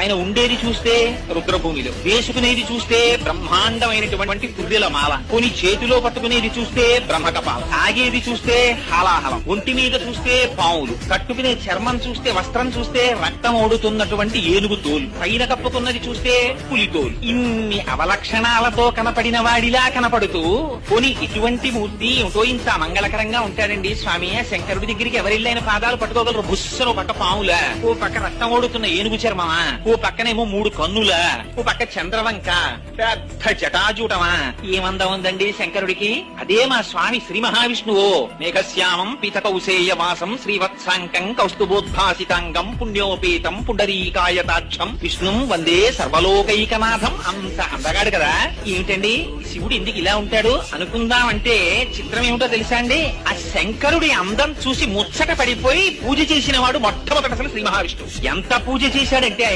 ఆయన ఉండేది చూస్తే రుద్రభూమిలో, వేసుకునేది చూస్తే బ్రహ్మాండమైనటువంటి పుర్రెల మాల, కొని చేతిలో పట్టుకునేది చూస్తే బ్రహ్మకపాల, తాగేది చూస్తే హాలాహలం, ఒంటి మీద చూస్తే పావులు, కట్టుకునే చర్మం చూస్తే, వస్త్రం చూస్తే రక్తం ఓడుతున్నటువంటి ఏనుగు తోలు, పైన కప్పుకున్నది చూస్తే పులితోలు. ఇన్ని అవలక్షణాలతో కనపడిన వాడిలా కనపడుతూ కొని ఇటువంటి మూర్తి ఏమిటో ఇంత మంగళకరంగా ఉంటాడండి స్వామి. శంకరుడి దగ్గరికి ఎవరిల్లైన పాదాలు పట్టుకోగలరు. బుస్సను పక్క పాములా, ఓ పక్క రక్తం ఓడుతున్న ఏనుగు చర్మమా, ఓ పక్కనేమో 3 కన్నులా, ఓ పక్క చంద్రవంక, పెద్ద జటాజూటమా, ఏమందం ఉందండి శంకరుడికి. అదే మా స్వామి శ్రీ మహావిష్ణువు. మేఘశ్యామం పీతకౌసేయవాసం శ్రీవత్సాంకం కౌస్తుభోద్భాసితాంగం పుణ్యోపేతం పుండరీకాయతాక్షం విష్ణుం వందే సర్వలోకైకనాథం. అంత అందగాడు కదా. ఏమిటండి శివుడు ఎందుకు ఇలా ఉంటాడు అనుకుందామంటే చిత్రం ఏమిటో తెలుసా అండి. ఆ శంకరుడి అందం చూసి ముచ్చట పడిపోయి పూజ చేసిన వాడు మొట్టమొదటి అసలు శ్రీ మహావిష్ణువు. ఎంత పూజ చేశాడంటే ఆయన